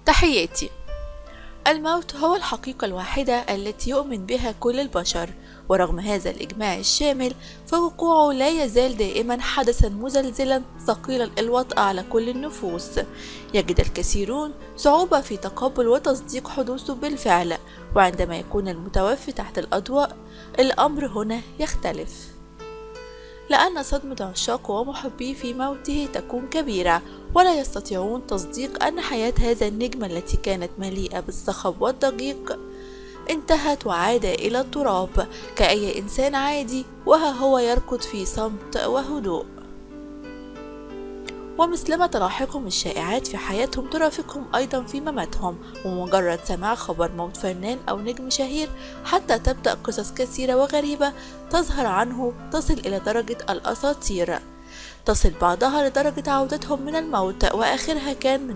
تحياتي. الموت هو الحقيقة الواحدة التي يؤمن بها كل البشر، ورغم هذا الإجماع الشامل فوقوعه لا يزال دائما حدثا مزلزلا ثقيل الوطأ على كل النفوس. يجد الكثيرون صعوبة في تقبل وتصديق حدوثه بالفعل، وعندما يكون المتوفي تحت الأضواء الأمر هنا يختلف، لأن صدمة عشاقه ومحبيه في موته تكون كبيرة، ولا يستطيعون تصديق أن حياة هذا النجم التي كانت مليئة بالصخب والضجيج انتهت وعاد إلى التراب كأي إنسان عادي، وها هو يركض في صمت وهدوء. ومثلما تلاحقهم الشائعات في حياتهم ترافقهم أيضا في مماتهم، ومجرد سماع خبر موت فنان أو نجم شهير حتى تبدأ قصص كثيرة وغريبة تظهر عنه تصل إلى درجة الأساطير، تصل بعضها لدرجة عودتهم من الموت، وآخرها كان من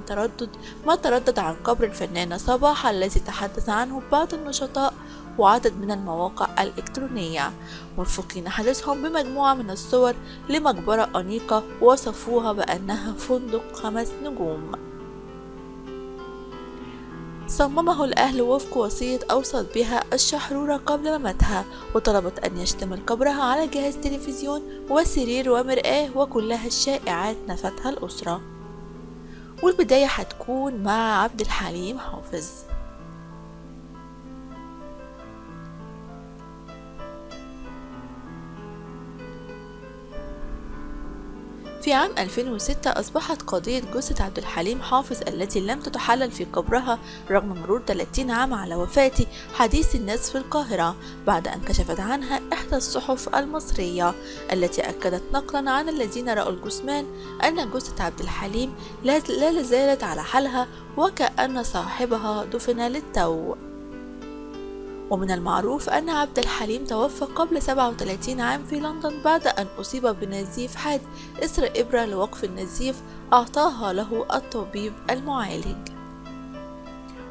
ما تردد عن قبر الفنانة صباح الذي تحدث عنه بعض النشطاء وعدد من المواقع الإلكترونية، مرفقين حديثهم بمجموعة من الصور لمقبرة أنيقة وصفوها بأنها فندق 5 نجوم صممه الأهل وفق وصية أوصت بها الشحرورة قبل مماتها، وطلبت أن يشتمل قبرها على جهاز تلفزيون وسرير ومرآة، وكلها الشائعات نفتها الأسرة. والبداية هتكون مع عبد الحليم حافظ. في عام 2006 أصبحت قضية جثة عبد الحليم حافظ التي لم تتحلل في قبرها رغم مرور 30 عام على وفاته حديث الناس في القاهرة، بعد أن كشفت عنها إحدى الصحف المصرية التي أكدت نقلا عن الذين رأوا الجثمان أن جثة عبد الحليم لا زالت على حالها وكأن صاحبها دفن للتو. ومن المعروف أن عبد الحليم توفى قبل 37 عام في لندن بعد أن أصيب بنزيف حاد إثر إبرة لوقف النزيف أعطاها له الطبيب المعالج.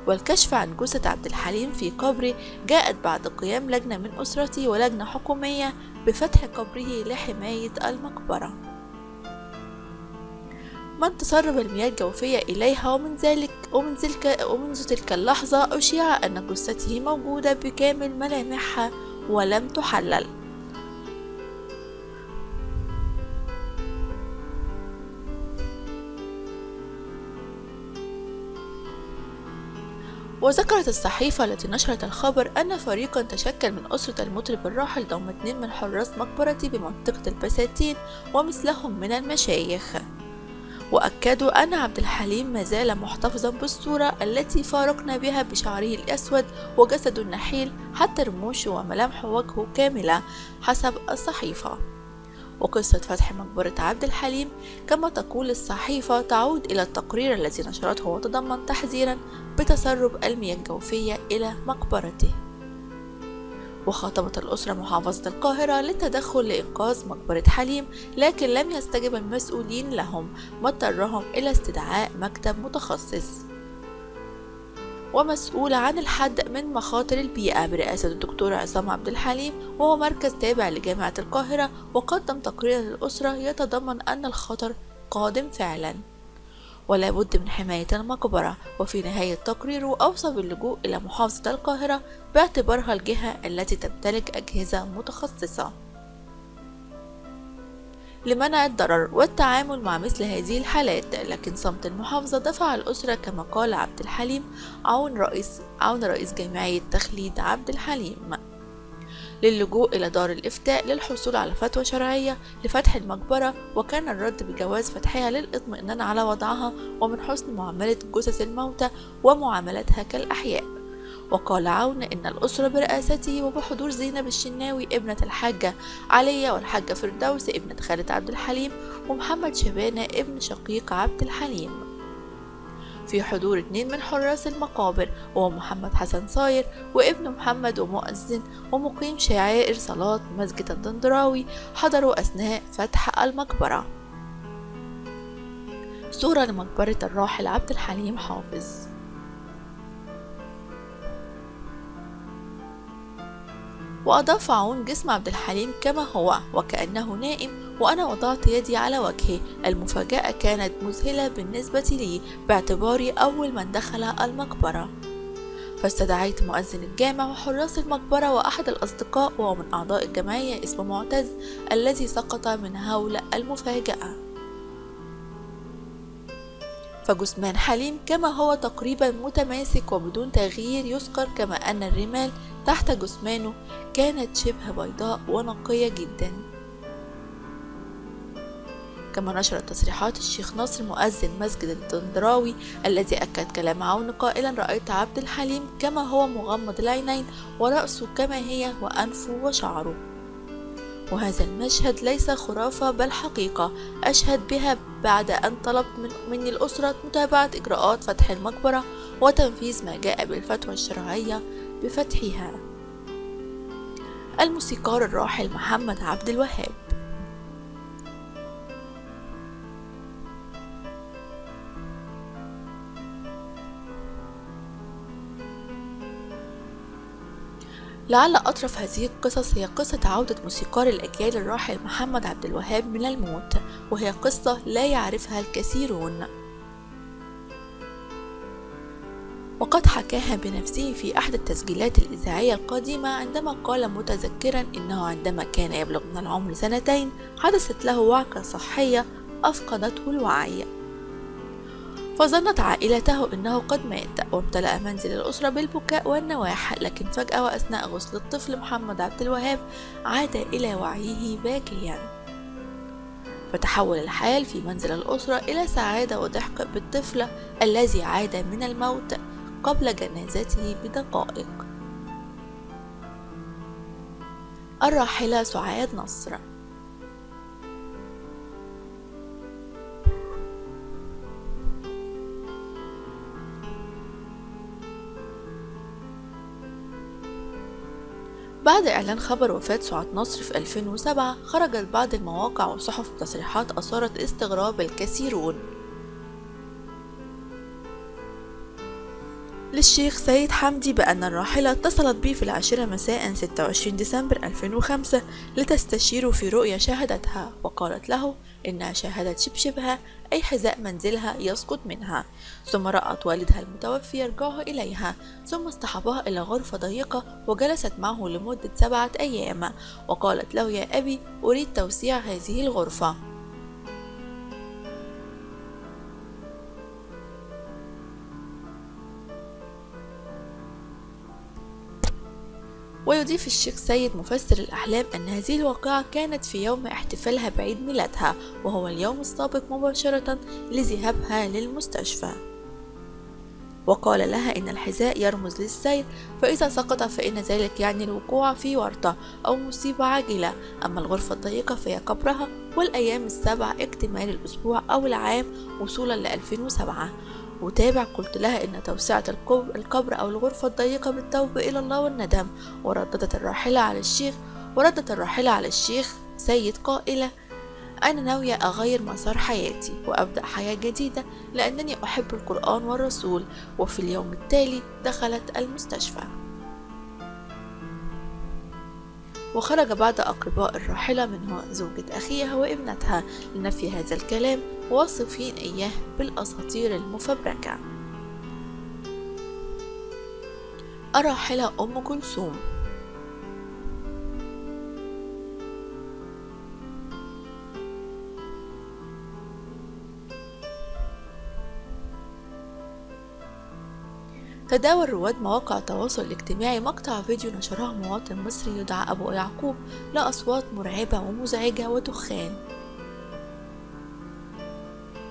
والكشف عن جثة عبد الحليم في قبره جاءت بعد قيام لجنة من أسرته ولجنة حكومية بفتح قبره لحماية المقبرة. من تسرب المياه الجوفية إليها، ومنذ تلك اللحظة أشيع أن جثته موجودة بكامل ملامحها ولم تحلل. وذكرت الصحيفة التي نشرت الخبر أن فريقا تشكل من أسرة المطرب الراحل ضم 2 من حراس مقبرته بمنطقة البساتين ومثلهم من المشايخ، وأكدوا أن عبد الحليم ما زال محتفظا بالصورة التي فارقنا بها بشعره الأسود وجسده النحيل حتى رموشه وملامح وجهه كاملة حسب الصحيفة. وقصة فتح مقبرة عبد الحليم كما تقول الصحيفة تعود إلى التقرير الذي نشرته وتضمن تحذيرا بتسرب المياه الجوفية إلى مقبرته. وخاطبت الأسرة محافظة القاهرة للتدخل لإنقاذ مقبرة حليم، لكن لم يستجب المسؤولين لهم، ما اضطرهم إلى استدعاء مكتب متخصص ومسؤول عن الحد من مخاطر البيئة برئاسة الدكتور عصام عبد الحليم، وهو مركز تابع لجامعة القاهرة، وقدم تقرير للأسرة يتضمن أن الخطر قادم فعلا ولا بد من حماية المقبرة. وفي نهاية تقريره أوصى باللجوء إلى محافظة القاهرة باعتبارها الجهة التي تمتلك أجهزة متخصصة لمنع الضرر والتعامل مع مثل هذه الحالات، لكن صمت المحافظة دفع الأسرة كما قال عبد الحليم عون رئيس جمعية تخليد عبد الحليم للجوء إلى دار الإفتاء للحصول على فتوى شرعية لفتح المقبرة، وكان الرد بجواز فتحها للإطمئنان على وضعها ومن حسن معاملة جثث الموتى ومعاملتها كالأحياء. وقال عون إن الأسرة برئاسته وبحضور زينب الشناوي ابنة الحاجة علية والحاجة فردوس ابنة خالد عبد الحليم ومحمد شبانة ابن شقيق عبد الحليم، في حضور 2 من حراس المقابر وهو محمد حسن صاير وابن محمد ومؤذن ومقيم شعائر صلاة مسجد الدندراوي، حضروا أثناء فتح المقبرة. صورة لمقبرة الراحل عبد الحليم حافظ. وأضاف عون جسم عبد الحليم كما هو وكأنه نائم، وأنا وضعت يدي على وجهه. المفاجأة كانت مذهلة بالنسبة لي باعتباري أول من دخل المقبرة. فاستدعيت مؤذن الجامع وحراس المقبرة وأحد الأصدقاء وهو من أعضاء الجمعية اسمه معتز الذي سقط من هول المفاجأة. فجثمان حليم كما هو تقريبا متماسك وبدون تغيير يذكر، كما أن الرمال تحت جثمانه كانت شبه بيضاء ونقية جدا. كما نشرت تصريحات الشيخ ناصر مؤذن مسجد الدندراوي الذي أكد كلام عون قائلا: رأيت عبد الحليم كما هو مغمض العينين ورأسه كما هي وأنفه وشعره. وهذا المشهد ليس خرافة بل حقيقة أشهد بها بعد أن طلبت مني الأسرة متابعة إجراءات فتح المقبرة وتنفيذ ما جاء بالفتوى الشرعية بفتحها. الموسيقار الراحل محمد عبد الوهاب. لعل أطرف هذه القصص هي قصة عودة موسيقار الأجيال الراحل محمد عبد الوهاب من الموت، وهي قصة لا يعرفها الكثيرون. وقد حكاها بنفسه في أحد التسجيلات الإذاعية القديمة عندما قال متذكرا إنه عندما كان يبلغ من العمر 2 حدثت له وعكة صحية أفقدته الوعي، فظنت عائلته أنه قد مات، وامتلأ منزل الأسرة بالبكاء والنواح. لكن فجأة وأثناء غسل الطفل محمد عبد الوهاب عاد إلى وعيه باكيا، فتحول الحال في منزل الأسرة إلى سعادة وضحك بالطفل الذي عاد من الموت قبل جنازته بدقائق. الراحلة سعاد نصر. بعد إعلان خبر وفاة سعاد نصر في 2007 خرجت بعض المواقع والصحف بتصريحات أثارت استغراب الكثيرون للشيخ سيد حمدي بأن الراحلة اتصلت به في 10 مساء 26 ديسمبر 2005 لتستشيره في رؤية شاهدتها، وقالت له إنها شاهدت شبشبها أي حذاء منزلها يسقط منها، ثم رأت والدها المتوفي يرجعه إليها، ثم اصطحبها إلى غرفة ضيقة وجلست معه لمدة 7 أيام، وقالت له: يا أبي أريد توسيع هذه الغرفة. ويضيف الشيخ سيد مفسر الأحلام أن هذه الواقعة كانت في يوم احتفالها بعيد ميلادها، وهو اليوم السابق مباشرة لذهابها للمستشفى، وقال لها إن الحذاء يرمز للسير، فإذا سقط فإن ذلك يعني الوقوع في ورطة أو مصيبة عاجلة، أما الغرفة الضيقة فهي قبرها، والأيام ال7 اكتمال الأسبوع أو العام وصولا ل 2007. وتابع: قلت لها إن توسعة القبر أو الغرفة الضيقة بالتوبة إلى الله والندم. وردت الراحلة على الشيخ سيد قائلة: أنا ناوية أغير مسار حياتي وأبدأ حياة جديدة لأنني أحب القرآن والرسول. وفي اليوم التالي دخلت المستشفى. وخرج بعض أقرباء الراحلة منها زوجة أخيها وابنتها لنفي هذا الكلام، واصفين إياه بالأساطير المفبركة. الراحلة أم كلثوم. تداول رواد مواقع التواصل الاجتماعي مقطع فيديو نشره مواطن مصري يدعى أبو يعقوب لأصوات مرعبة ومزعجة ودخان.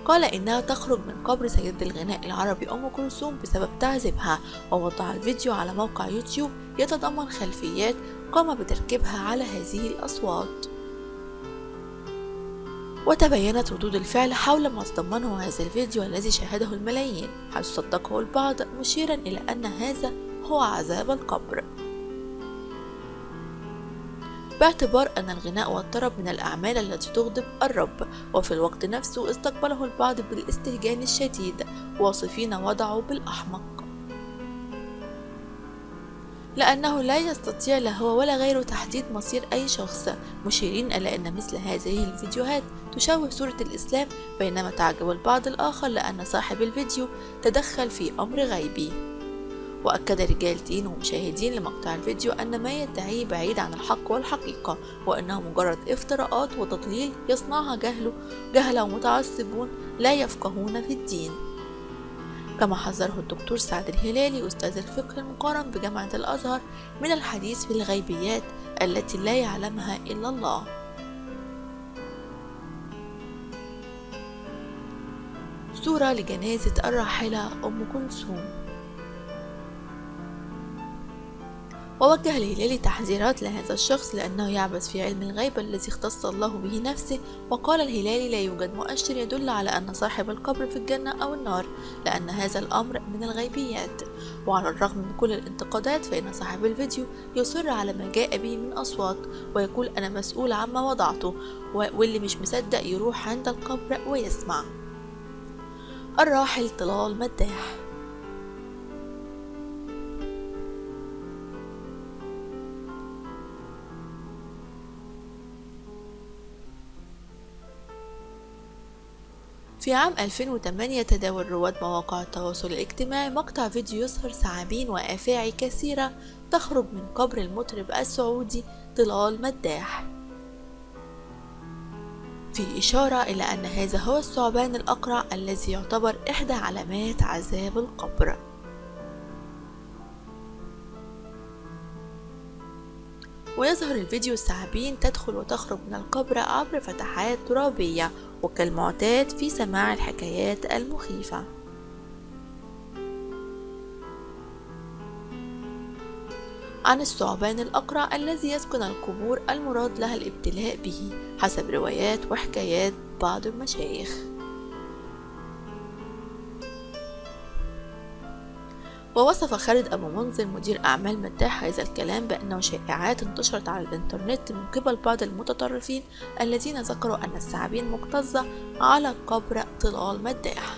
قال إنها تخرج من قبر سيدة الغناء العربي أم كلثوم بسبب تعذيبها، ووضع الفيديو على موقع يوتيوب يتضمن خلفيات قام بتركيبها على هذه الأصوات. وتبينت ردود الفعل حول ما تضمنه هذا الفيديو الذي شاهده الملايين، حيث صدقه البعض مشيرا إلى أن هذا هو عذاب القبر، باعتبار أن الغناء والطرب من الأعمال التي تغضب الرب. وفي الوقت نفسه استقبله البعض بالاستهجان الشديد، واصفين وضعه بالأحمق. لأنه لا يستطيع لا هو ولا غيره تحديد مصير أي شخص، مشيرين إلى أن مثل هذه الفيديوهات تشوه صورة الإسلام، بينما تعجب البعض الآخر لأن صاحب الفيديو تدخل في أمر غيبي. وأكد رجال دين ومشاهدين لمقطع الفيديو أن ما يدعيه بعيد عن الحق والحقيقة، وأنه مجرد افتراءات وتضليل يصنعها جهلة ومتعصبون لا يفقهون في الدين. كما حذره الدكتور سعد الهلالي أستاذ الفقه المقارن بجامعة الأزهر من الحديث في الغيبيات التي لا يعلمها إلا الله. صورة لجنازة الراحلة أم كلثوم. ووجه الهلالي تحذيرات لهذا الشخص لأنه يعبث في علم الغيب الذي اختص الله به نفسه. وقال الهلالي: لا يوجد مؤشر يدل على أن صاحب القبر في الجنة أو النار، لأن هذا الأمر من الغيبيات. وعلى الرغم من كل الانتقادات، فإن صاحب الفيديو يصر على ما جاء به من أصوات، ويقول: أنا مسؤول عما وضعته، واللي مش مصدق يروح عند القبر ويسمع. الراحل طلال مداح. في عام 2008 تداول رواد مواقع التواصل الاجتماعي مقطع فيديو يظهر ثعابين وأفاعي كثيرة تخرج من قبر المطرب السعودي طلال مداح، في إشارة إلى أن هذا هو الثعبان الأقرع الذي يعتبر إحدى علامات عذاب القبر. ويظهر الفيديو الثعابين تدخل وتخرج من القبر عبر فتحات ترابية، وكالمعتاد في سماع الحكايات المخيفة. عن الثعبان الأقرع الذي يسكن القبور المراد لها الابتلاء به حسب روايات وحكايات بعض المشايخ. ووصف خالد أبو منذر مدير أعمال مداح هذا الكلام بأنه شائعات انتشرت على الإنترنت من قبل بعض المتطرفين الذين ذكروا أن الثعابين مكتظة على قبر طلال مداح.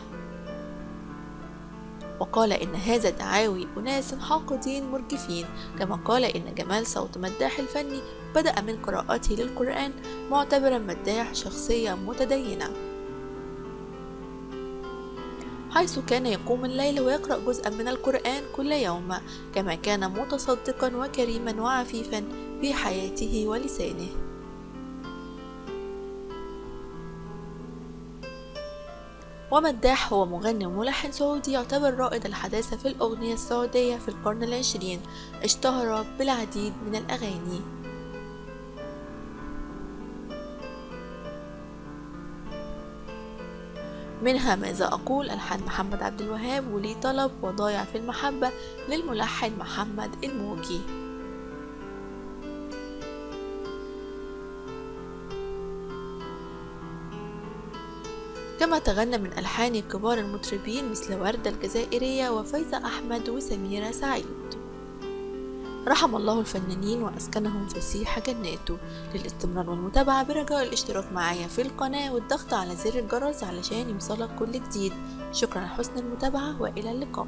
وقال إن هذا دعاوي أناس حاقدين مرجفين. كما قال إن جمال صوت مداح الفني بدأ من قراءته للقرآن، معتبرا مداح شخصية متدينة، حيث كان يقوم الليل ويقرأ جزءا من القرآن كل يوم، كما كان متصدقا وكريما وعفيفا في حياته ولسانه. ومداح هو مغني وملحن سعودي يعتبر رائد الحداثة في الأغنية السعودية في القرن العشرين، اشتهر بالعديد من الأغاني، منها ماذا أقول ألحان محمد عبد الوهاب، ولي طلب، وضايع في المحبة للملحن محمد الموجي. كما تغنى من ألحان كبار المطربين مثل وردة الجزائرية وفايزة أحمد وسميرة سعيد. رحم الله الفنانين وأسكنهم فسيح جناته. للاستمرار والمتابعة برجاء الاشتراك معايا في القناة والضغط على زر الجرس علشان يوصلك كل جديد. شكرا لحسن المتابعة وإلى اللقاء.